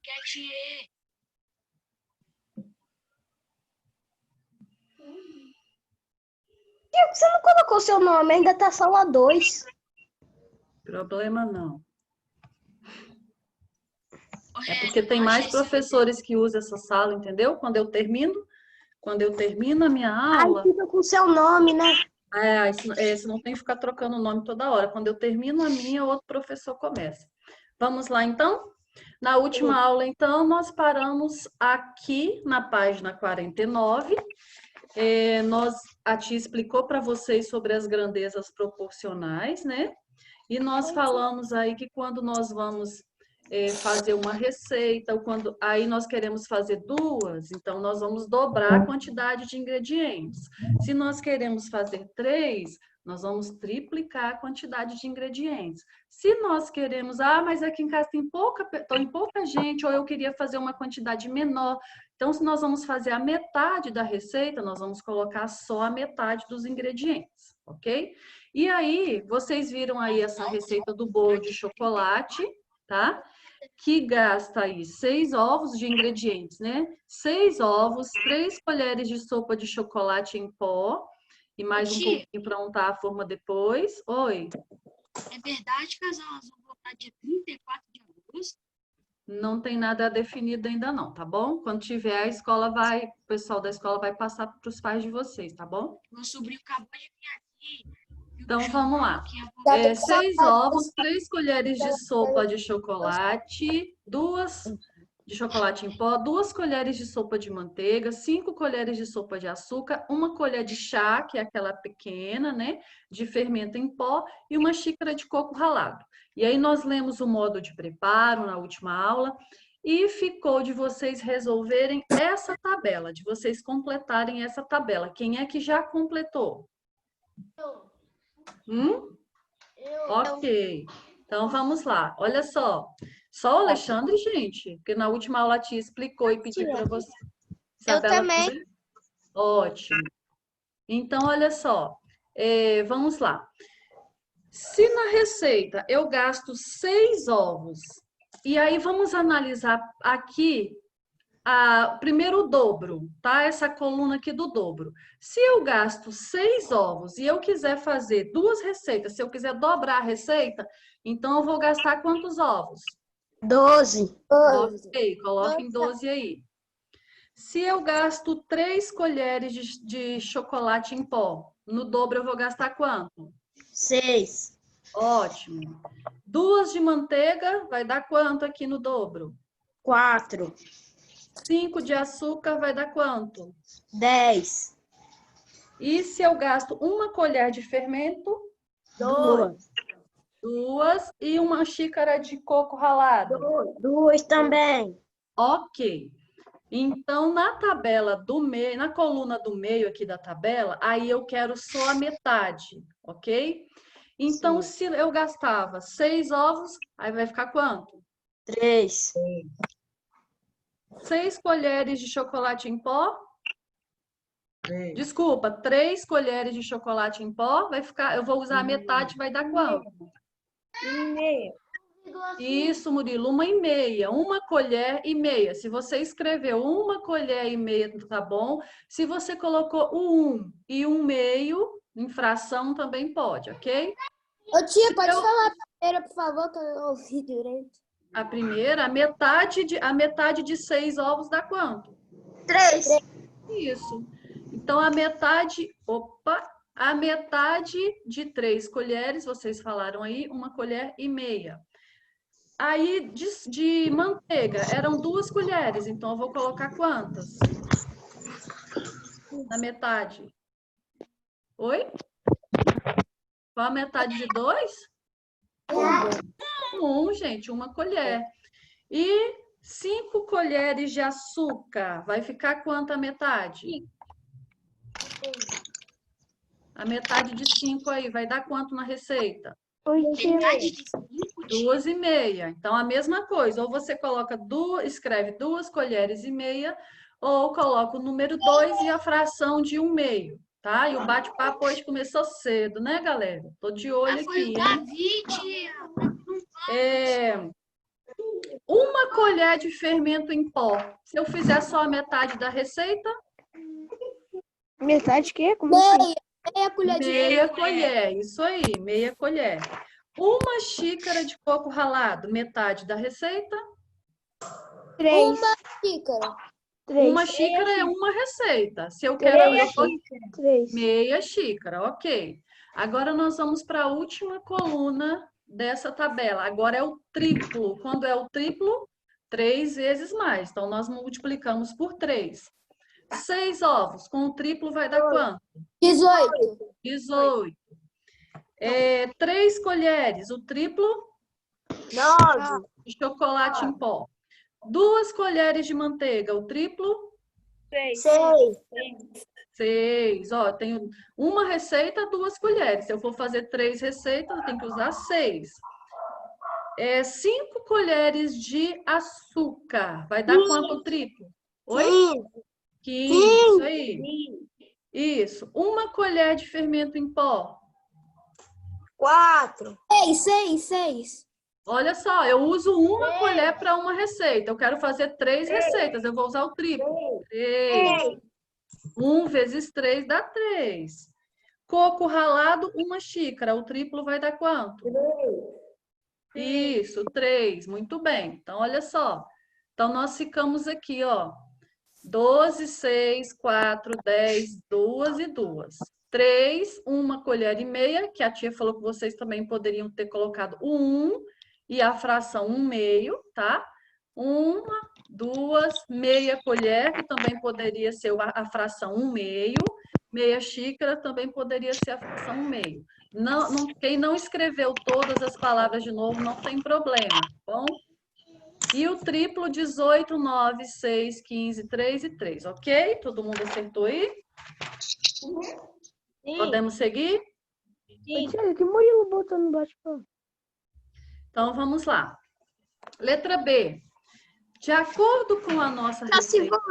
quietinho aí. Por que você não colocou seu nome? Ainda tá só a 2. Problema não. Ô, É Regis, porque tem eu mais achei seu professores que usam essa sala, entendeu? Quando eu termino a minha Aí aula, fica com seu nome, né? você não tem que ficar trocando o nome toda hora. Quando eu termino a minha, outro professor começa. Vamos lá, então? Na última aula, então, nós paramos aqui na página 49. A tia explicou para vocês sobre as grandezas proporcionais, né? E nós falamos aí que quando nós vamos fazer uma receita, ou quando aí nós queremos fazer duas, então nós vamos dobrar a quantidade de ingredientes. Se nós queremos fazer três, nós vamos triplicar a quantidade de ingredientes. Se nós queremos, mas aqui em casa tem pouca gente, ou eu queria fazer uma quantidade menor, então se nós vamos fazer a metade da receita, nós vamos colocar só a metade dos ingredientes, ok? E aí, vocês viram aí essa receita do bolo de chocolate, tá? Que gasta aí 6 ovos de ingredientes, né? 6 ovos, 3 colheres de sopa de chocolate em pó e mais um pouquinho para untar a forma depois. Oi. É verdade que as aulas vão voltar dia 34 de agosto? Não tem nada definido ainda não, tá bom? Quando tiver, o pessoal da escola vai passar para os pais de vocês, tá bom? Meu sobrinho acabou de vir aqui. Então, vamos lá. Tá 6 ovos, 3 colheres de sopa de chocolate, 2 de chocolate em pó, 2 colheres de sopa de manteiga, 5 colheres de sopa de açúcar, 1 colher de chá, que é aquela pequena, né, de fermento em pó, e 1 xícara de coco ralado. E aí nós lemos o modo de preparo na última aula, e ficou de vocês resolverem essa tabela, de vocês completarem essa tabela. Quem é que já completou? Ok. Então, vamos lá. Olha só. Só o Alexandre, gente, porque na última aula a tia explicou e pediu para você. Isabela também. Ótimo. Então, olha só. Vamos lá. Se na receita eu gasto 6 ovos, e aí vamos analisar aqui primeiro o dobro, tá? Essa coluna aqui do dobro. Se eu gasto 6 ovos e eu quiser fazer 2 receitas, se eu quiser dobrar a receita, então eu vou gastar quantos ovos? 12. Ok, coloquem 12 aí. Se eu gasto 3 colheres de chocolate em pó, no dobro eu vou gastar quanto? 6. Ótimo. 2 de manteiga, vai dar quanto aqui no dobro? 4. 5 de açúcar, vai dar quanto? 10. E se eu gasto 1 colher de fermento? 2. 2 e 1 xícara de coco ralado? 2 também. Ok. Então, na tabela do meio, na coluna do meio aqui da tabela, aí eu quero só a metade, ok? Então, se eu gastava 6 ovos, aí vai ficar quanto? 3. 6 colheres de chocolate em pó? Desculpa, 3 colheres de chocolate em pó, vai ficar, eu vou usar a metade, vai dar quanto? 1,5. Isso, Murilo, 1,5, 1 colher e meia. Se você escreveu 1 colher e meia, tá bom? Se você colocou o 1 e 1,5, em fração também pode, ok? Ô tia, pode falar a primeira, por favor, que eu não ouvi direito. A primeira, a metade de 6 ovos dá quanto? 3. Isso. Então, a metade de 3 colheres, vocês falaram aí, 1 colher e meia. Aí, de manteiga, eram 2 colheres, então eu vou colocar quantas? Na metade. Oi? Qual a metade de 2? 1, gente, 1 colher. E 5 colheres de açúcar, vai ficar quanto a metade? A metade de 5 aí, vai dar quanto na receita? Metade de 5, 2,5. Então, a mesma coisa. Ou você escreve 2 colheres e meia, ou coloca o número 2 e a fração de 1,5, tá? E o bate-papo hoje começou cedo, né, galera? Tô de olho foi aqui, o hein? Davi, tia. Uma colher de fermento em pó. Se eu fizer só a metade da receita? Metade que? Como assim? Meia colher de Meia colher, isso aí, meia colher. Uma xícara de coco ralado, metade da receita? 3. Uma xícara. 3. Uma xícara é uma receita. Se eu quero Meia eu vou- 3. meia xícara, ok. Agora nós vamos para a última coluna dessa tabela. Agora é o triplo. Quando é o triplo? 3 vezes mais. Então, nós multiplicamos por 3. 6 ovos. Com o triplo vai dar quanto? 18. 18. 3 colheres. O triplo 9. de chocolate em pó. 2 colheres de manteiga. O triplo 6. 6. Ó, tenho uma receita, 2 colheres. Se eu for fazer 3 receitas, eu tenho que usar 6. 5 colheres de açúcar. Vai dar quanto o triplo? Oi? 15. Isso aí. Isso. Uma colher de fermento em pó. 4. 6. Olha só, eu uso uma colher para uma receita. Eu quero fazer 3 receitas. Eu vou usar o triplo. 3. 1 vezes 3 dá 3. Coco ralado, uma xícara. O triplo vai dar quanto? Isso, 3. Muito bem. Então, olha só. Então, nós ficamos aqui, ó. 12, 6, 4, 10, 2 e 2. 3, uma colher e meia, que a tia falou que vocês também poderiam ter colocado o 1 e a fração 1 meio, tá? 1, 2, meia colher, que também poderia ser a fração 1 meio. Meia xícara também poderia ser a fração 1 meio. Quem não escreveu todas as palavras de novo, não tem problema, tá bom? E o triplo, 18, 9, 6, 15, 3 e 3, ok? Todo mundo acertou aí? Podemos seguir? Tia, que Murilo botou no bate-papo? Então, vamos lá. Letra B. De acordo com a nossa receita...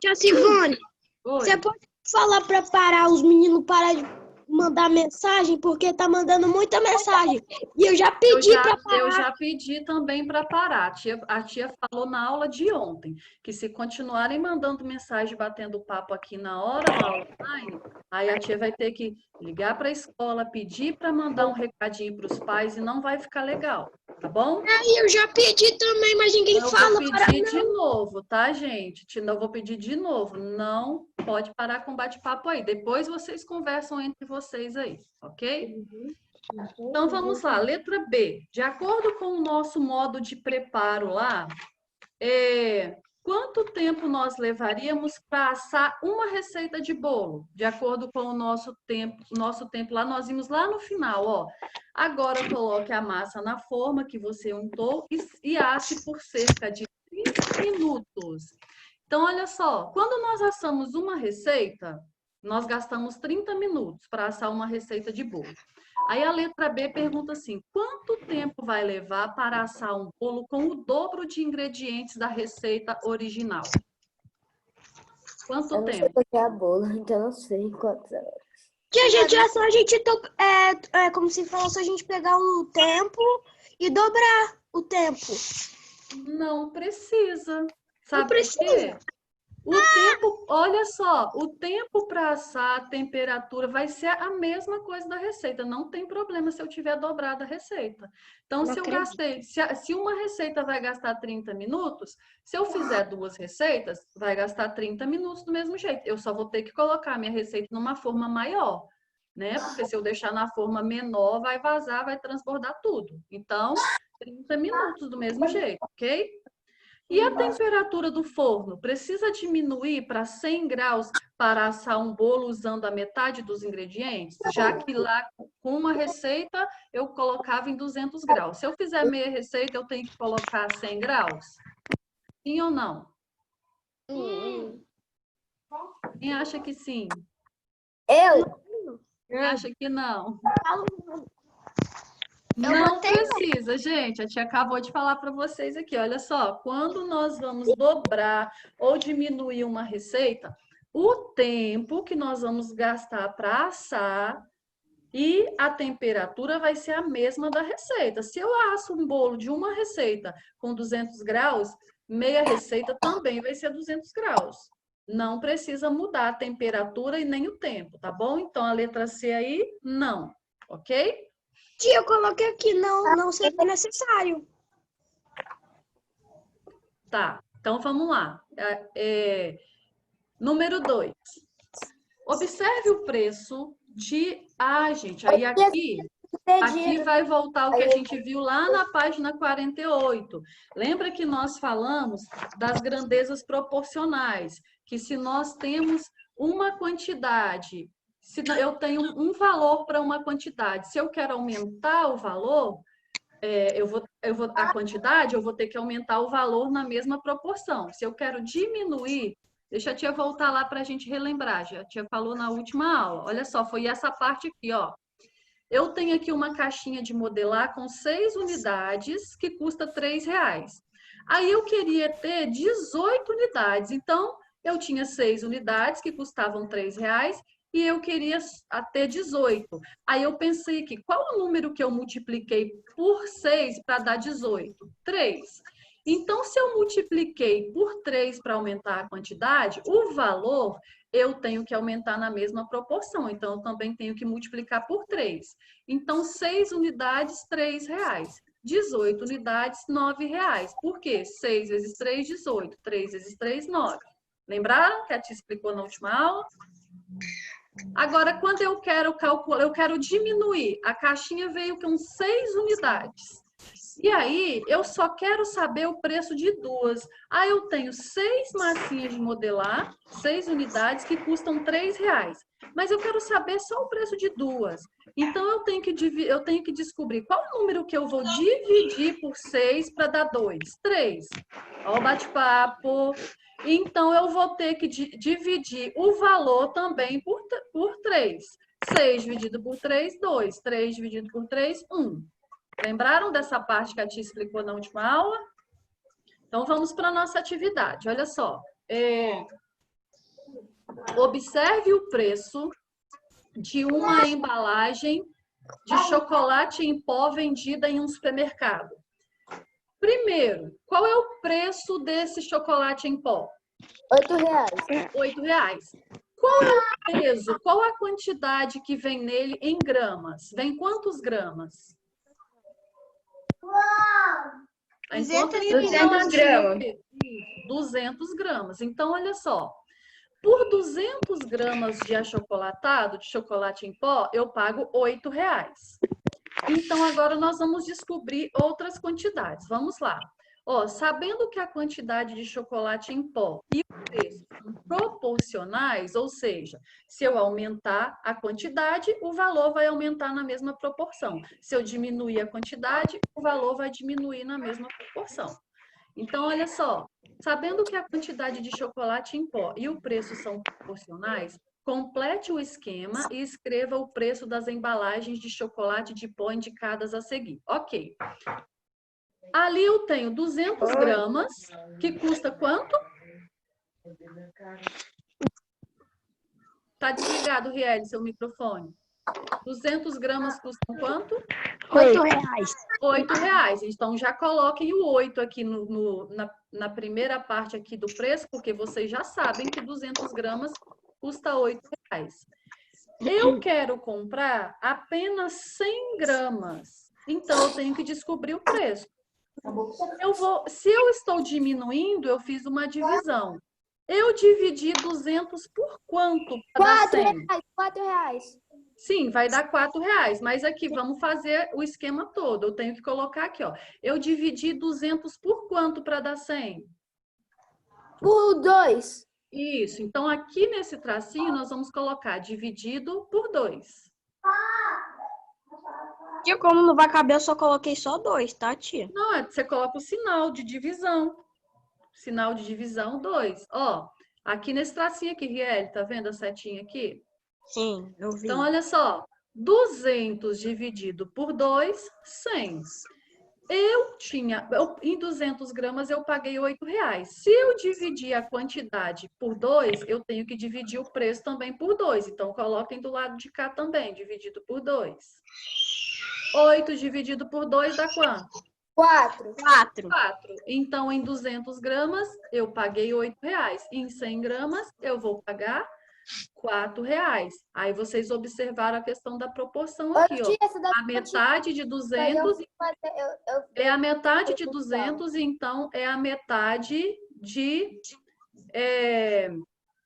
Tia Simone, Oi. você pode falar para parar os meninos parar de mandar mensagem, porque tá mandando muita mensagem. E eu já pedi para parar. Eu já pedi também para parar. A tia falou na aula de ontem que se continuarem mandando mensagem, batendo papo aqui na hora da aula online, aí a tia vai ter que ligar para a escola, pedir para mandar um recadinho para os pais e não vai ficar legal, tá bom? Aí eu já pedi também, mas ninguém Eu fala vou para pedir de novo, tá, gente? Eu vou pedir de novo. Não pode parar com bate-papo aí. Depois vocês conversam entre vocês aí, ok? Então, vamos lá. Letra B. De acordo com o nosso modo de preparo lá, quanto tempo nós levaríamos para assar uma receita de bolo? De acordo com o nosso tempo lá, nós vimos lá no final, ó. Agora, coloque a massa na forma que você untou e asse por cerca de 30 minutos. Então, olha só. Quando nós assamos uma receita, nós gastamos 30 minutos para assar uma receita de bolo. Aí a letra B pergunta assim, quanto tempo vai levar para assar um bolo com o dobro de ingredientes da receita original? Quanto Eu não sei tempo? fazer a bolo, então não sei quantas horas. Que a gente é só a gente como se fosse a gente pegar o tempo e dobrar o tempo. Não precisa. Sabe Não precisa. por quê? O tempo, olha só, o tempo para assar, a temperatura vai ser a mesma coisa da receita. Não tem problema se eu tiver dobrado a receita. Então, se eu gastei, se uma receita vai gastar 30 minutos, se eu fizer 2 receitas, vai gastar 30 minutos do mesmo jeito. Eu só vou ter que colocar a minha receita numa forma maior, né? Porque se eu deixar na forma menor, vai vazar, vai transbordar tudo. Então, 30 minutos do mesmo jeito, ok? E a temperatura do forno precisa diminuir para 100 graus para assar um bolo usando a metade dos ingredientes? Já que lá, com uma receita, eu colocava em 200 graus. Se eu fizer meia receita, eu tenho que colocar 100 graus? Sim ou não? Quem acha que sim? Quem acha que não? Não precisa, gente. A tia acabou de falar para vocês aqui. Olha só, quando nós vamos dobrar ou diminuir uma receita, o tempo que nós vamos gastar para assar E a temperatura vai ser a mesma da receita. Se eu asso um bolo de uma receita com 200 graus, meia receita também vai ser 200 graus. Não precisa mudar a temperatura e nem o tempo, tá bom? Então, a letra C aí, não, ok? Tia, eu coloquei aqui, não seria necessário. Tá, então vamos lá. Número 2. Observe o preço de... Ah, gente, aí aqui vai voltar o que a gente viu lá na página 48. Lembra que nós falamos das grandezas proporcionais, que se nós temos uma quantidade, se eu tenho um valor para uma quantidade, se eu quero aumentar o valor, a quantidade, eu vou ter que aumentar o valor na mesma proporção. Se eu quero diminuir, deixa a tia voltar lá para a gente relembrar, já a tia falou na última aula. Olha só, foi essa parte aqui, ó. Eu tenho aqui uma caixinha de modelar com 6 unidades que custa R$3. Aí eu queria ter 18 unidades. Então, eu tinha 6 unidades que custavam R$3 e eu queria ter 18. Aí eu pensei aqui, qual o número que eu multipliquei por 6 para dar 18? 3. Então, se eu multipliquei por 3 para aumentar a quantidade, o valor eu tenho que aumentar na mesma proporção. Então, eu também tenho que multiplicar por 3. Então, 6 unidades, R$3. 18 unidades, R$9. Por quê? 6 vezes 3, 18. 3 vezes 3, 9. Lembraram que a tia explicou na última aula? Agora, quando eu quero calcular, eu quero diminuir. A caixinha veio com 6 unidades. E aí, eu só quero saber o preço de 2. Aí eu tenho 6 massinhas de modelar, 6 unidades que custam R$3. Mas eu quero saber só o preço de 2. Então, eu tenho que descobrir qual o número que eu vou dividir por 6 para dar 2. 3. Ó o bate-papo. Então, eu vou ter que dividir o valor também por 3. 6 dividido por 3, 2. 3 dividido por 3, 1. Lembraram dessa parte que a tia explicou na última aula? Então, vamos para a nossa atividade. Olha só. Observe o preço de uma embalagem de chocolate em pó vendida em um supermercado. Primeiro, qual é o preço desse chocolate em pó? R$8. R$8. Qual é o peso? Qual a quantidade que vem nele em gramas? Vem quantos gramas? 200 gramas. 200 gramas. Então, olha só. Por 200 gramas de achocolatado, de chocolate em pó, eu pago R$8. Então, agora nós vamos descobrir outras quantidades. Vamos lá. Ó, sabendo que a quantidade de chocolate em pó e o preço são proporcionais, ou seja, se eu aumentar a quantidade, o valor vai aumentar na mesma proporção. Se eu diminuir a quantidade, o valor vai diminuir na mesma proporção. Então, olha só, sabendo que a quantidade de chocolate em pó e o preço são proporcionais, complete o esquema e escreva o preço das embalagens de chocolate de pó indicadas a seguir. Ok. Ali eu tenho 200 gramas, que custa quanto? Tá desligado, Riele, seu microfone. 200 gramas custam quanto? R$8. R$8. Então, já coloquem o 8 aqui na primeira parte aqui do preço, porque vocês já sabem que 200 gramas custa R$8. Eu quero comprar apenas 100 gramas. Então, eu tenho que descobrir o preço. Se eu estou diminuindo, eu fiz uma divisão. Eu dividi 200 por quanto? R$4. Sim, vai dar R$4. Mas aqui, vamos fazer o esquema todo. Eu tenho que colocar aqui, ó. Eu dividi 200 por quanto para dar 100? Por 2. Isso. Então, aqui nesse tracinho, nós vamos colocar dividido por 2. Tia, como não vai caber, eu só coloquei só 2, tá, tia? Não, você coloca o sinal de divisão. Sinal de divisão 2. Ó, aqui nesse tracinho aqui, Riele, tá vendo a setinha aqui? Sim, eu vi. Então, olha só. 200 dividido por 2, 100. Em 200 gramas eu paguei R$8. Se eu dividir a quantidade por 2, eu tenho que dividir o preço também por 2. Então, coloquem do lado de cá também, dividido por 2. 8 dividido por 2 dá quanto? 4. 4. 4. Então, em 200 gramas, eu paguei R$8. Em 100 gramas, eu vou pagar R$4. Aí, vocês observaram a questão da proporção aqui, ó. A metade de 200 é a metade de 200, então é a metade de...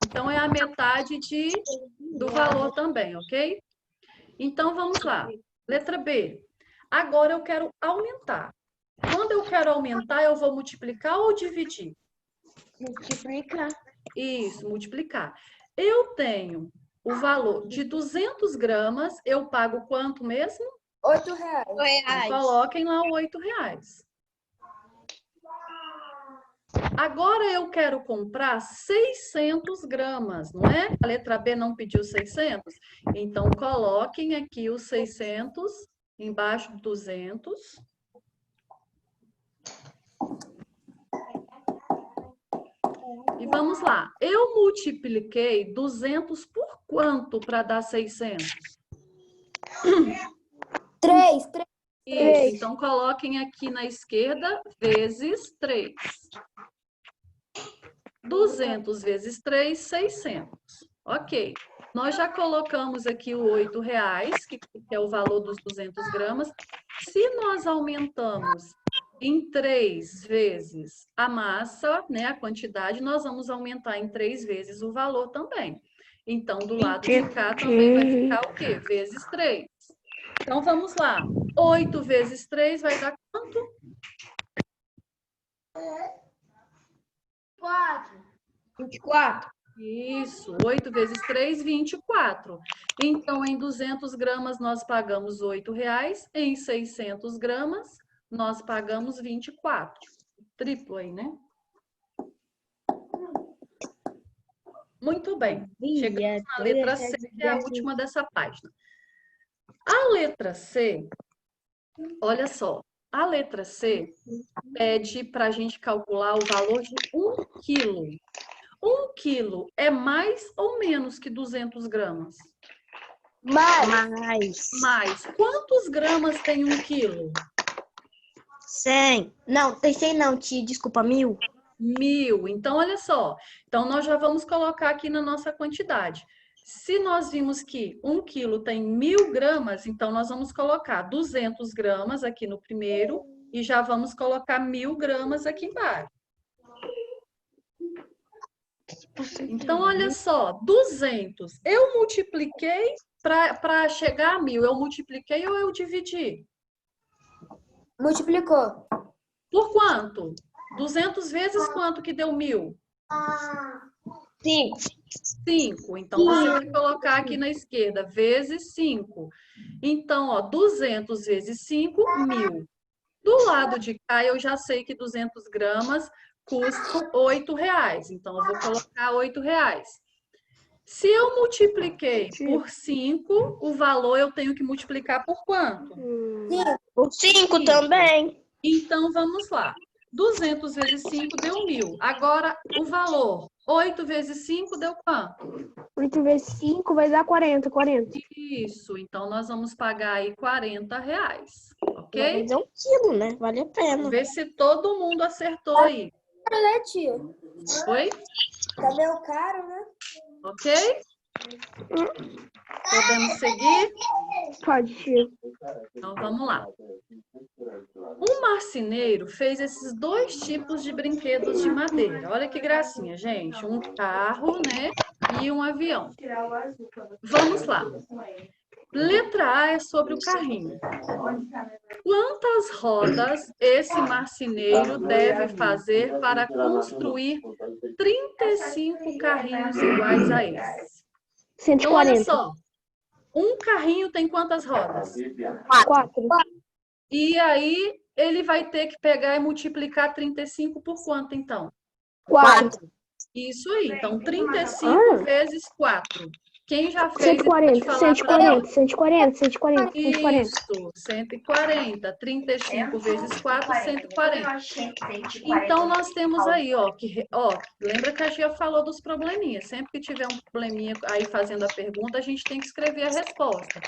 Então, é a metade do valor também, ok? Então, vamos lá. Letra B. Agora, eu quero aumentar. Quando eu quero aumentar, eu vou multiplicar ou dividir? Multiplicar. Isso, multiplicar. Eu tenho o valor de 200 gramas, eu pago quanto mesmo? R$8. Então, coloquem lá o R$8. Agora eu quero comprar 600 gramas, não é? A letra B não pediu 600? Então, coloquem aqui os 600 embaixo de 200. E vamos lá. Eu multipliquei 200 por quanto para dar 600? 3. Isso, então coloquem aqui na esquerda, vezes 3. 200 vezes 3, 600. Ok. Nós já colocamos aqui o R$8, que é o valor dos 200 gramas. Se nós aumentamos em 3 vezes a massa, né, a quantidade, nós vamos aumentar em 3 vezes o valor também. Então, do lado de cá também vai ficar o quê? Vezes 3. Então, vamos lá. 8 vezes 3 vai dar quanto? 24. Isso, 8 vezes 3, 24. Então, em 200 gramas, nós pagamos R$8. Em 600 gramas, nós pagamos 24. Triplo aí, né? Muito bem. Chegamos na letra C, que é a última dessa página. A letra C, olha só. A letra C pede para a gente calcular o valor de 1 quilo. 1 quilo é mais ou menos que 200 gramas? Mais. Mais. Quantos gramas tem 1 quilo? 100. Não, tem 100 não, tia. Desculpa, 1000. 1000. Então, olha só. Então, nós já vamos colocar aqui na nossa quantidade. Se nós vimos que 1 quilo tem 1000 gramas, então nós vamos colocar 200 gramas aqui no primeiro e já vamos colocar 1000 gramas aqui embaixo. Então, olha só, 200. Eu multipliquei para chegar a 1000. Eu multipliquei ou eu dividi? Multiplicou. Por quanto? 200 vezes quanto que deu 1000? 5. 5. Então, você vai colocar aqui na esquerda, vezes 5. Então, ó, 200 vezes 5, 1000. Do lado de cá, eu já sei que 200 gramas custa R$8. Então, eu vou colocar R$8. Se eu multipliquei por 5, o valor eu tenho que multiplicar por quanto? Por 5 também. Então, vamos lá. 200 vezes 5 deu 1000. Agora, o valor. 8 vezes 5 deu quanto? 8 vezes 5 vai dar 40. Isso. Então, nós vamos pagar aí R$40. Ok? Mas é 1 quilo, né? Vale a pena. Vamos ver se todo mundo acertou aí. Né, tia? Oi? Tá meio caro, né? Ok? Podemos seguir? Pode, tia. Então, vamos lá. Um marceneiro fez esses 2 tipos de brinquedos de madeira. Olha que gracinha, gente. Um carro, né? E um avião. Vamos lá. Letra A é sobre o carrinho. Quantas rodas esse marceneiro deve fazer para construir 35 carrinhos iguais a esse? Então, olha só. Um carrinho tem quantas rodas? 4. E aí, ele vai ter que pegar e multiplicar 35 por quanto, então? 4. Isso aí. Então, 35 vezes 4. Quem já fez, 140, pode falar pra mim. 140, 140, 140. Isso, 140. 35 vezes 4, 140. Então, nós temos aí, ó, lembra que a Gia falou dos probleminhas. Sempre que tiver um probleminha aí fazendo a pergunta, a gente tem que escrever a resposta.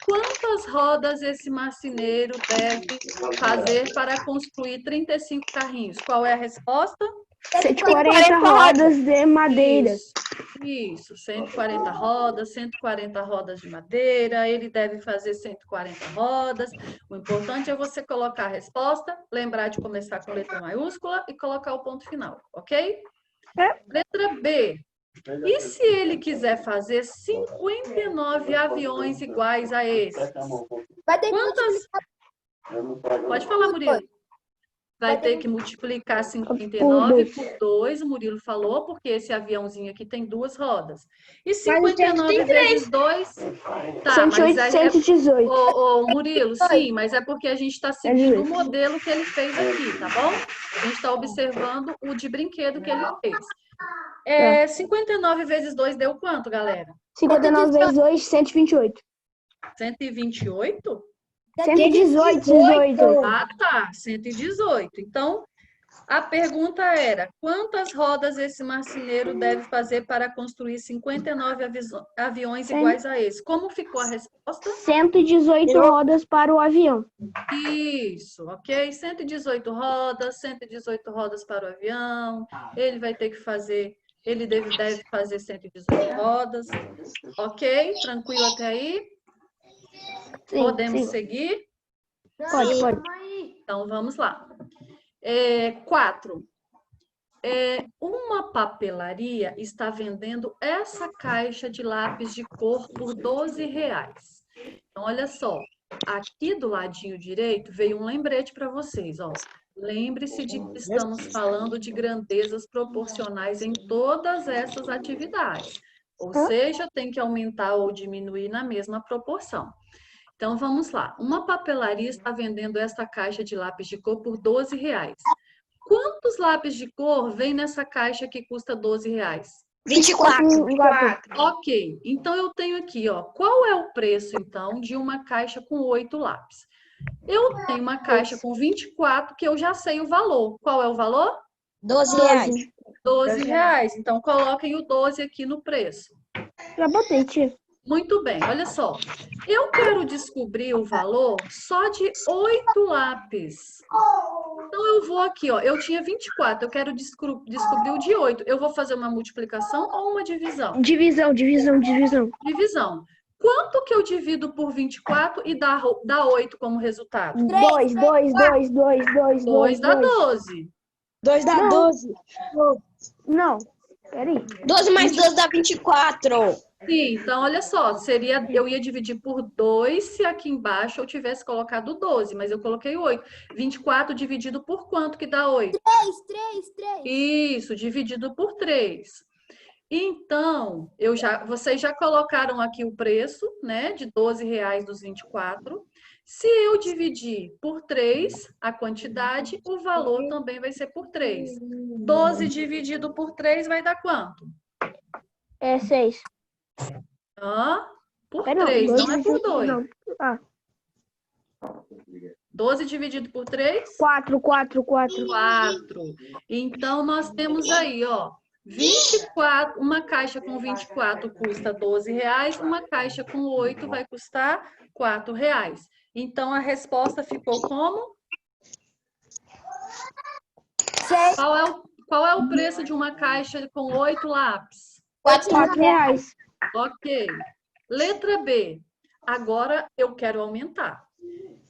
Quantas rodas esse marceneiro deve fazer para construir 35 carrinhos? Qual é a resposta? 140 rodas de madeira. Isso, 140 rodas de madeira, ele deve fazer 140 rodas. O importante é você colocar a resposta, lembrar de começar com letra maiúscula e colocar o ponto final, ok? Letra B. E se ele quiser fazer 59 aviões iguais a esses? Vai ter que Quantas? Pode falar, Murilo. Vai ter que multiplicar 59 por 2, o Murilo falou, porque esse aviãozinho aqui tem 2 rodas. E 59 vezes 2... Tá, mas 118. Murilo, sim, mas é porque a gente está seguindo o modelo que ele fez aqui, tá bom? A gente está observando o de brinquedo que ele fez. 59 vezes 2 deu quanto, galera? 59 vezes 2, 128. 128? 118. Ah, tá, 118. Então, a pergunta era, quantas rodas esse marceneiro deve fazer para construir 59 aviões iguais a esse? Como ficou a resposta? 118 rodas para o avião. Isso, ok? 118 rodas para o avião. Ele vai ter que fazer, ele deve fazer 118 rodas. Ok? Tranquilo até aí? Sim, Podemos sim. seguir? Pode. Então, vamos lá. 4. Uma papelaria está vendendo essa caixa de lápis de cor por R$12. Então, olha só. Aqui do ladinho direito veio um lembrete para vocês, ó. Lembre-se de que estamos falando de grandezas proporcionais em todas essas atividades. Ou seja, tem que aumentar ou diminuir na mesma proporção. Então, vamos lá. Uma papelaria está vendendo esta caixa de lápis de cor por R$12. Quantos lápis de cor vem nessa caixa que custa R$12? 24. Ok. Então, eu tenho aqui, ó. Qual é o preço, então, de uma caixa com 8 lápis? Eu tenho uma caixa com 24, que eu já sei o valor. Qual é o valor? R$12. R$12. Então, coloquem o 12 aqui no preço. Já botei, tia. Muito bem, olha só. Eu quero descobrir o valor só de 8 lápis. Então, eu vou aqui, ó. Eu tinha 24, eu quero descobrir o de 8. Eu vou fazer uma multiplicação ou uma divisão? Divisão. Divisão. Quanto que eu divido por 24 e dá 8 como resultado? 2 dá 12. 2 dá Não. 12. Não, peraí. 12 mais 12 dá 24. Sim, então olha só, eu ia dividir por 2 se aqui embaixo eu tivesse colocado 12, mas eu coloquei 8. 24 dividido por quanto que dá 8? 3. Isso, dividido por 3. Então, vocês já colocaram aqui o preço, né, de R$12 dos 24. Se eu dividir por 3 a quantidade, o valor também vai ser por 3. 12 dividido por 3 vai dar quanto? 6. Por 3, não é por 2. 12 dividido por 3? 4. 4. Então, nós temos aí, ó, 24, uma caixa com 24 custa R$12, uma caixa com 8 vai custar R$4. Então, a resposta ficou como? 6. Qual é o preço de uma caixa com 8 lápis? R$4. Ok. Letra B. Agora, eu quero aumentar.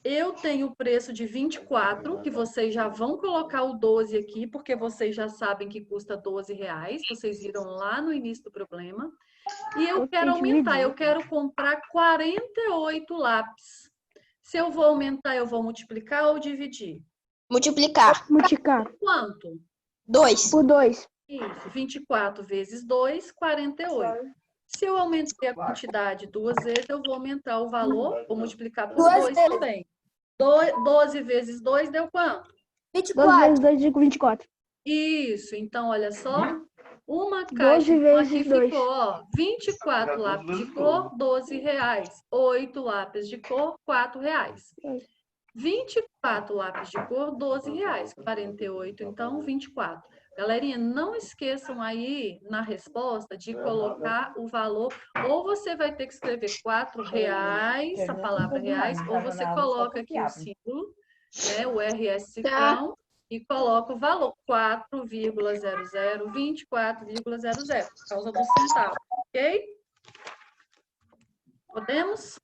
Eu tenho o preço de 24, que vocês já vão colocar o 12 aqui, porque vocês já sabem que custa R$12. Vocês viram lá no início do problema. E eu quero aumentar, eu quero comprar 48 lápis. Se eu vou aumentar, eu vou multiplicar ou dividir? Multiplicar. Quanto? 2. Por 2. Isso, 24 vezes 2, 48. Se eu aumentei a quantidade 2 vezes, eu vou aumentar o valor, vou multiplicar por 2 também. 12 vezes 2 deu quanto? 12 vezes 2 digo 24. Isso, então olha só. Uma caixa 12 então, aqui vezes 2. ficou, ó, 24 lápis de cor, R$12. 8 lápis de cor, R$4. 24 lápis de cor, R$12. 48, então 24. Galerinha, não esqueçam aí na resposta de colocar o valor, ou você vai ter que escrever R$4, a palavra reais, ou você coloca aqui o símbolo, né, o RS cifrão, e coloca o valor 4,00, 24,00, por causa do centavo, ok? Podemos?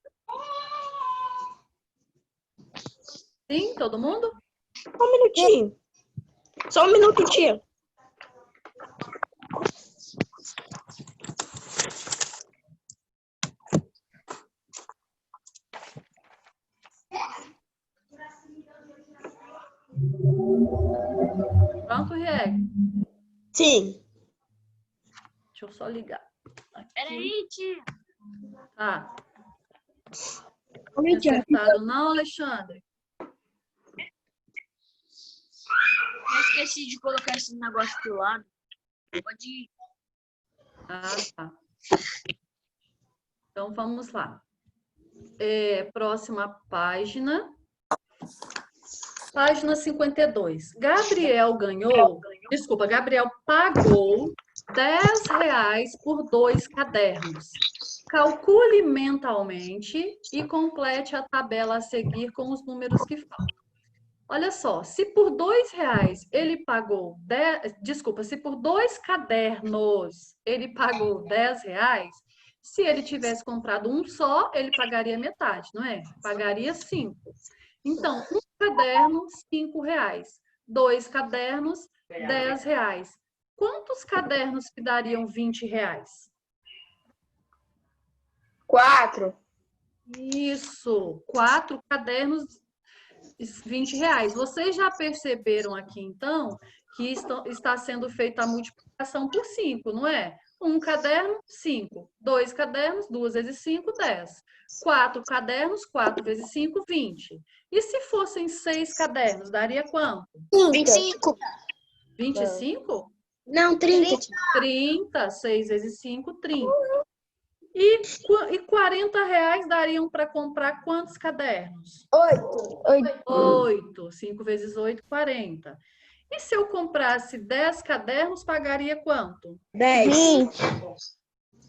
Sim, todo mundo? Só um minutinho. Só um minuto, tia. Pronto, Rieg? Sim. Deixa eu só ligar. Peraí, tia. Tá. Ô, Não tia. acertado não, Alexandre? Eu esqueci de colocar esse negócio do lado. Pode ir. Ah, tá. Então, vamos lá. Próxima página. Página 52. Gabriel pagou R$10 por 2 cadernos. Calcule mentalmente e complete a tabela a seguir com os números que faltam. Olha só, se por R$2 ele pagou se por 2 cadernos ele pagou R$10, se ele tivesse comprado um só, ele pagaria metade, não é? Pagaria 5. Então, um caderno, R$5. 2 cadernos, R$10. Quantos cadernos que dariam R$20? 4. Isso, 4 cadernos, R$20. Vocês já perceberam aqui, então, que está sendo feita a multiplicação por 5, não é? Um caderno, 5. 2 cadernos, 2 vezes 5, 10. 4 cadernos, 4 vezes 5, 20. E se fossem 6 cadernos, daria quanto? 25. 25? Não, 30. 30. 6 vezes 5, 30. E R$40 dariam para comprar quantos cadernos? 8. 5 vezes 8, 40. E se eu comprasse 10 cadernos, pagaria quanto? 10.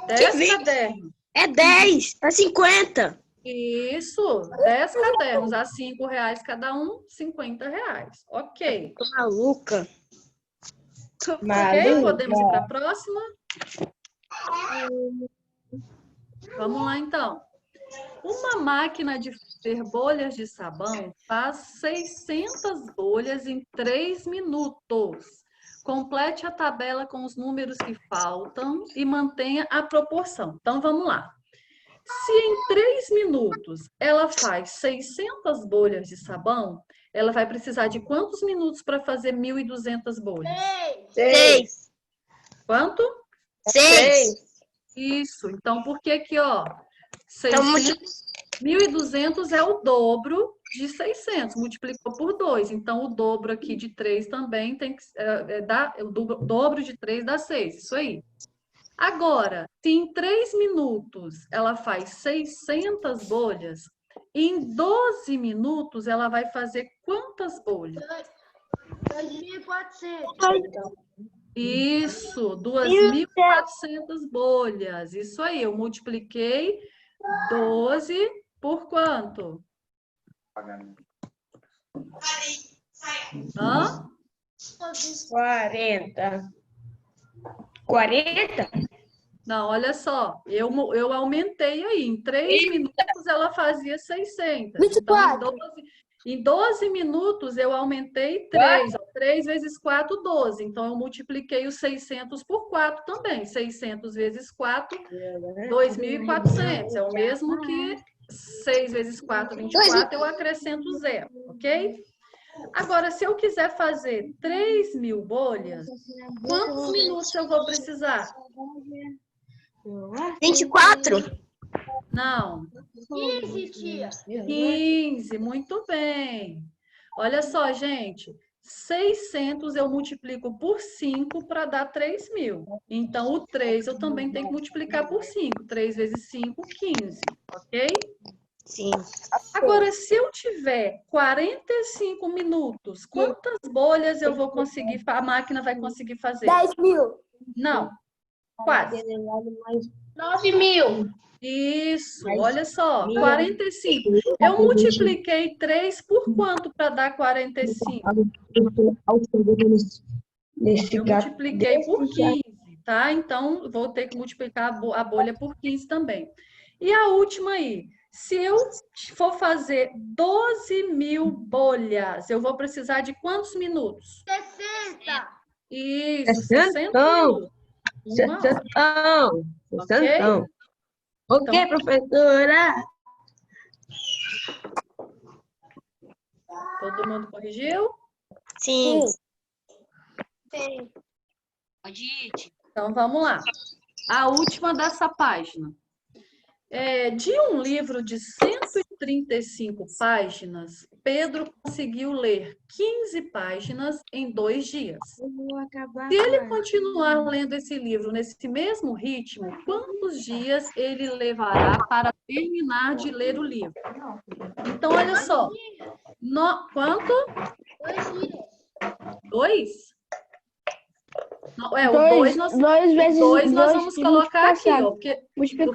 10 cadernos. É 10. É 50. Isso, 10 cadernos a R$5 cada um, R$50. Ok. Tô maluca. Ok, podemos ir para a próxima? Vamos lá, então. Uma máquina de fazer bolhas de sabão faz 600 bolhas em 3 minutos. Complete a tabela com os números que faltam e mantenha a proporção. Então, vamos lá. Se em 3 minutos ela faz 600 bolhas de sabão, ela vai precisar de quantos minutos para fazer 1.200 bolhas? 6. Quanto? 6. Isso. Então, por que que, ó, 1.200 é o dobro de 600, multiplicou por 2. Então, o dobro aqui de 3 também tem que dar, o dobro de 3 dá 6, isso aí. Agora, se em 3 minutos ela faz 600 bolhas, em 12 minutos ela vai fazer quantas bolhas? 2.400. Isso, 2.400 bolhas. Isso aí, eu multipliquei 12 por quanto? Hã? 40. 40? Não, olha só, eu aumentei aí. Em 3 minutos ela fazia 600. 24. Então, em 12 minutos eu aumentei 3. 3 vezes 4, 12. Então, eu multipliquei os 600 por 4 também. 600 vezes 4, 2.400. É o mesmo que 6 vezes 4, 24. Eu acrescento 0, ok? Agora, se eu quiser fazer 3.000 bolhas, quantos minutos eu vou precisar? 24? Não. 15, tia. 15, muito bem. Olha só, gente. 600 eu multiplico por 5 para dar 3.000. Então, o 3 eu também tenho que multiplicar por 5. 3 vezes 5, 15. Ok? Sim. Agora, se eu tiver 45 minutos, quantas bolhas eu vou conseguir, a máquina vai conseguir fazer? 10.000. Não, quase. 9.000. Isso, olha só, 45. Eu multipliquei 3 por quanto para dar 45? Eu multipliquei por 15, tá? Então, vou ter que multiplicar a bolha por 15 também. E a última aí, se eu for fazer 12.000 bolhas, eu vou precisar de quantos minutos? 60. Isso, 60 minutos. Uma hora, ok? Ok, professora. Todo mundo corrigiu? Sim. Pode ir, tia. Então, vamos lá. A última dessa página. De um livro de 135 páginas, Pedro conseguiu ler 15 páginas em 2 dias. Se ele continuar lendo esse livro nesse mesmo ritmo, quantos dias ele levará para terminar de ler o livro? Então, olha só. Quanto? 2? O 2 nós vamos colocar aqui, ó, porque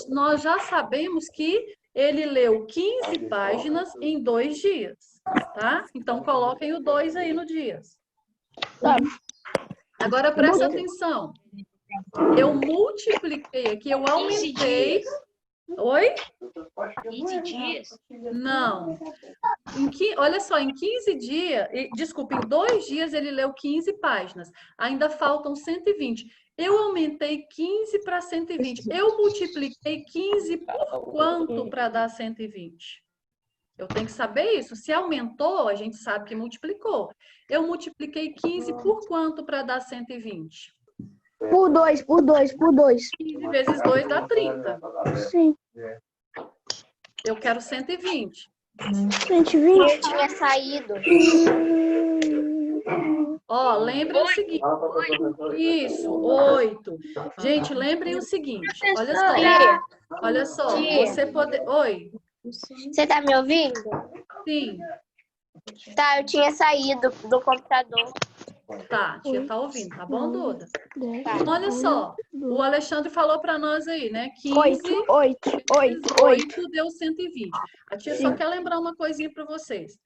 nós já sabemos que ele leu 15 páginas em 2 dias, tá? Então, coloquem o 2 aí no dias. Agora, presta atenção. Eu multipliquei aqui, eu aumentei... Oi? 15 dias? Não. Olha só, em 15 dias, desculpa, em 2 dias ele leu 15 páginas. Ainda faltam 120. Eu aumentei 15 para 120. Eu multipliquei 15 por quanto para dar 120? Eu tenho que saber isso. Se aumentou, a gente sabe que multiplicou. Eu multipliquei 15 por quanto para dar 120? Por 2. 15 vezes 2 dá 30. Sim. Eu quero 120. 120. Tinha saído. Ó, lembrem o seguinte. Isso, 8. Gente, lembrem o seguinte. Olha só. Você pode... Oi? Você tá me ouvindo? Sim. Tá, eu tinha saído do computador. Tá, tia tá ouvindo, tá bom, Duda? Então, olha só. O Alexandre falou para nós aí, né? 15 8 deu 120. A tia só quer lembrar uma coisinha para vocês.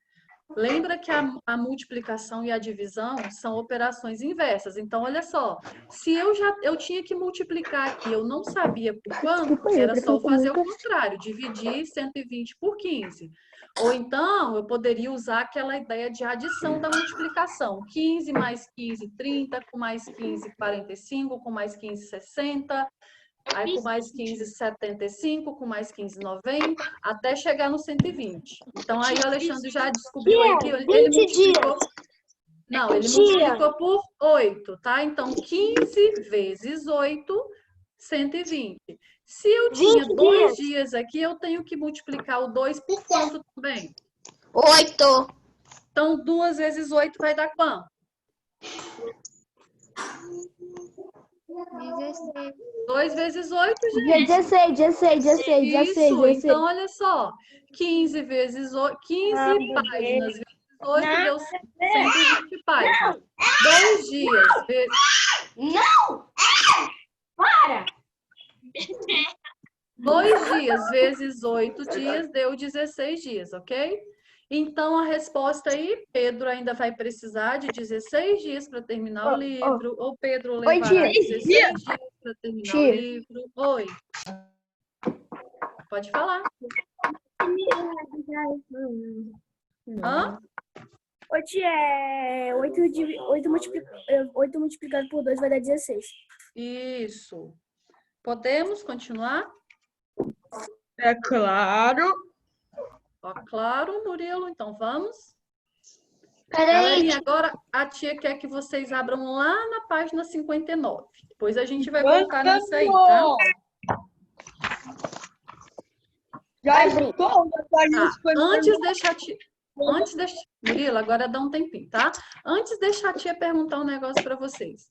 Lembra que a multiplicação e a divisão são operações inversas. Então, olha só. Se eu tinha que multiplicar aqui, eu não sabia por quanto, era só fazer o contrário. Dividir 120 por 15. Ou então, eu poderia usar aquela ideia de adição da multiplicação. 15 mais 15, 30. Com mais 15, 45. Com mais 15, 60. Aí, com mais 15, 75, com mais 15, 90, até chegar no 120. Então, aí o Alexandre já descobriu aí que ele multiplicou... Não, ele multiplicou por 8, tá? Então, 15 vezes 8, 120. Se eu tinha 2 dias aqui, eu tenho que multiplicar o 2 por quanto também? 8. Então, 2 vezes 8 vai dar quanto? 16. 2 vezes 8, gente. 16. Isso, então olha só. 15 vezes 8, 15 páginas vezes 8 deu 120 páginas. 2 dias vezes... Não! Para! 2 dias vezes 8 dias deu 16 dias, ok? Então, a resposta aí, Pedro ainda vai precisar de 16 dias para terminar o livro, ou Pedro levará 16 dias para terminar o livro. Oi. Pode falar. Hã? Oi, tia, 8 multiplicado por 2 vai dar 16. Isso. Podemos continuar? É claro. Ó, claro, Murilo. Então, vamos. Peraí. Galerinha, agora a tia quer que vocês abram lá na página 59. Depois a gente vai voltar nessa aí, tá? Já estou na página Tá. Antes, deixa a tia... Murilo, agora dá um tempinho, tá? Antes, deixa a tia perguntar um negócio para vocês.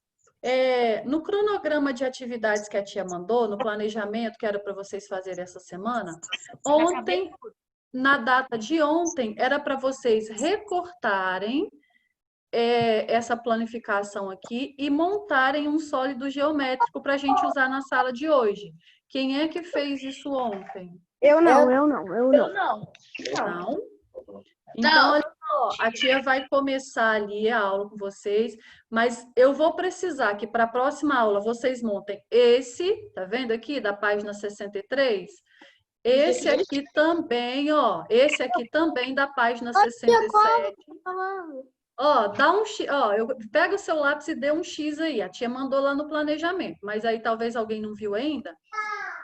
No cronograma de atividades que a tia mandou, no planejamento que era para vocês fazerem essa semana, ontem, na data de ontem, era para vocês recortarem essa planificação aqui e montarem um sólido geométrico para a gente usar na sala de hoje. Quem é que fez isso ontem? Eu não. Não? Então, olha só, a tia vai começar ali a aula com vocês, mas eu vou precisar que para a próxima aula vocês montem esse, tá vendo aqui, da página 63? Esse aqui também, ó, esse aqui também da página 67. Ó, dá um X, ó, pega o seu lápis e dê um X aí. A tia mandou lá no planejamento, mas aí talvez alguém não viu ainda.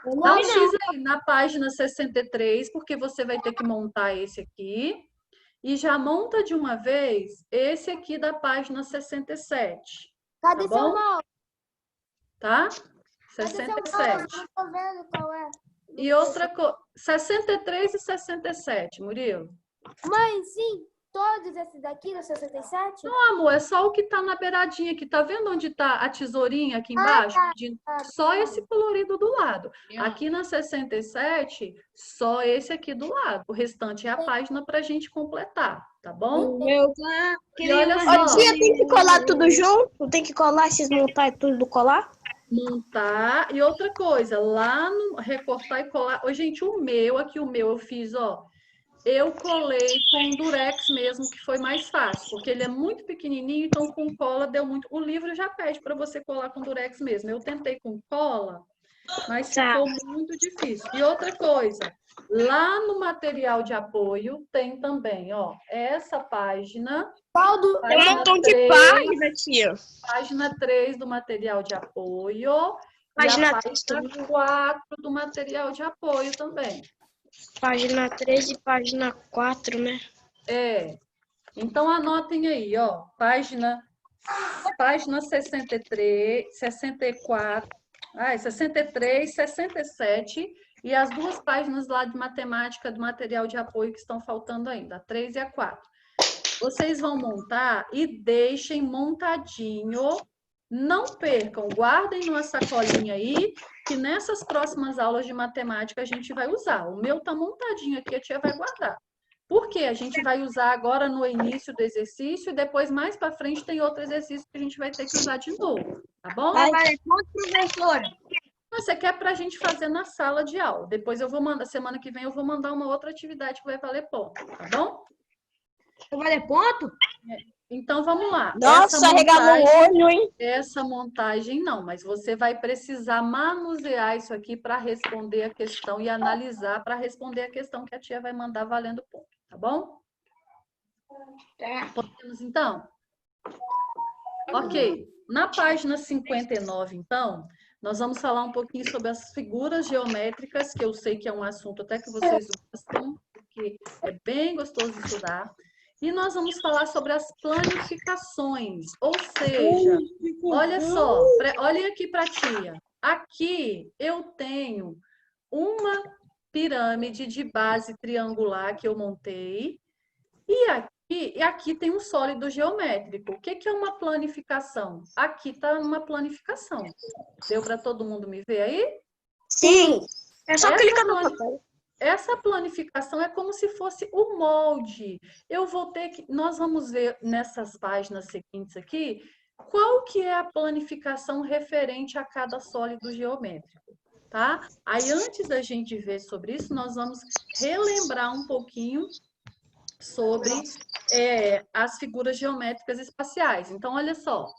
Dá um X aí na página 63, porque você vai ter que montar esse aqui. E já monta de uma vez esse aqui da página 67. Cadê Tá seu bom? mouse? Tá? Cadê seu 67. mouse? Não tô vendo qual é. E outra coisa, 63 e 67, Murilo. Mãe, sim, todos esses daqui do 67? Não, amor, é só o que tá na beiradinha aqui. Tá vendo onde tá a tesourinha aqui embaixo? Só esse colorido do lado. Aqui na 67, só esse aqui do lado. O restante é a página pra gente completar, tá bom? E olha só. Tia, tem que colar tudo junto? Tem que colar, esses montar tudo colar? Montar. E outra coisa, lá no recortar e colar. Ô, gente, o meu eu fiz, ó. Eu colei com durex mesmo, que foi mais fácil, porque ele é muito pequenininho, então com cola deu muito. O livro já pede para você colar com durex mesmo. Eu tentei com cola, mas ficou muito difícil. E outra coisa, lá no material de apoio tem também, ó, essa página. Qual do... Tem um montão de página, tia. Página 3 do material de apoio. Página e a página 4 do material de apoio também. Página 3 e página 4, né? Então anotem aí, ó, página 63, 64, 63, 67 e as duas páginas lá de matemática do material de apoio que estão faltando ainda, a 3 e a 4. Vocês vão montar e deixem montadinho, não percam, guardem numa sacolinha aí, que nessas próximas aulas de matemática a gente vai usar. O meu tá montadinho aqui, a tia vai guardar. Por quê? A gente vai usar agora no início do exercício e depois mais para frente tem outro exercício que a gente vai ter que usar de novo, tá bom? Professora. Você quer para a gente fazer na sala de aula. Depois eu vou mandar, semana que vem eu vou mandar uma outra atividade que vai valer ponto, tá bom? Vai valer ponto? Então, vamos lá. Nossa, regalou o olho, hein? Essa montagem não, mas você vai precisar manusear isso aqui para responder a questão e analisar para responder a questão que a tia vai mandar valendo ponto, tá bom? Podemos, então? Ok. Na página 59, então, nós vamos falar um pouquinho sobre as figuras geométricas, que eu sei que é um assunto até que vocês gostam, porque é bem gostoso de estudar. E nós vamos falar sobre as planificações, ou seja, olha só, olhem aqui para a tia. Aqui eu tenho uma pirâmide de base triangular que eu montei, e aqui tem um sólido geométrico. O que é uma planificação? Aqui está uma planificação. Deu para todo mundo me ver aí? Sim. É só clicar no botão. Essa planificação é como se fosse o molde. Nós vamos ver nessas páginas seguintes aqui, qual que é a planificação referente a cada sólido geométrico, tá? Aí, antes da gente ver sobre isso, nós vamos relembrar um pouquinho sobre as figuras geométricas espaciais. Então, olha só.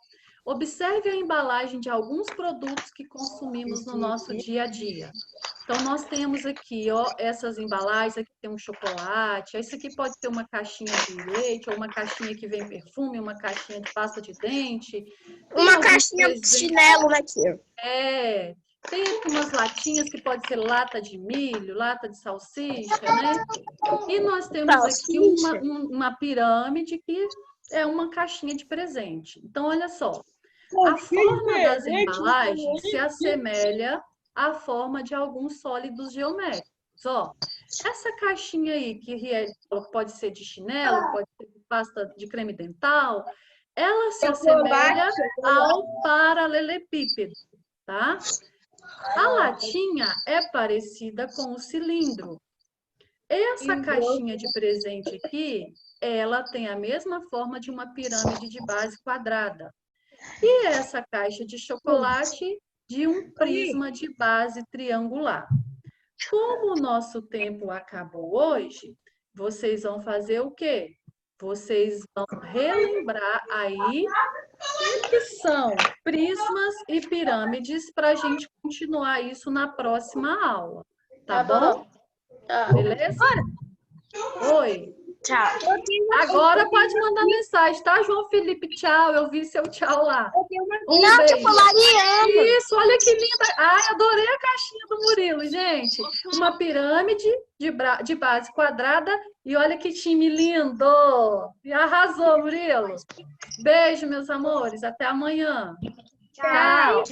Observe a embalagem de alguns produtos que consumimos no nosso dia a dia. Então, nós temos aqui, ó, essas embalagens, aqui tem um chocolate, isso aqui pode ser uma caixinha de leite, ou uma caixinha que vem perfume, uma caixinha de pasta de dente. Uma caixinha de chinelo, né, tia? Tem aqui umas latinhas que pode ser lata de milho, lata de salsicha, né? E nós temos aqui uma pirâmide que é uma caixinha de presente. Então, olha só. A forma das embalagens se assemelha à forma de alguns sólidos geométricos. Ó, Essa caixinha aí, que pode ser de chinelo, pode ser de pasta de creme dental, ela se assemelha ao paralelepípedo, tá? A latinha é parecida com o cilindro. Essa caixinha de presente aqui, ela tem a mesma forma de uma pirâmide de base quadrada. E essa caixa de chocolate de um prisma de base triangular. Como o nosso tempo acabou hoje, vocês vão fazer o quê? Vocês vão relembrar aí o que são prismas e pirâmides para a gente continuar isso na próxima aula. Tá bom? Beleza? Oi. Tchau. Agora pode mandar mensagem, tá, João Felipe? Tchau, eu vi seu tchau lá. Um Não, beijo. tipo, Mariana. Isso, olha que linda. Ai, adorei a caixinha do Murilo, gente. Uma pirâmide de base quadrada e olha que time lindo. E arrasou, Murilo. Beijo, meus amores. Até amanhã. Tchau.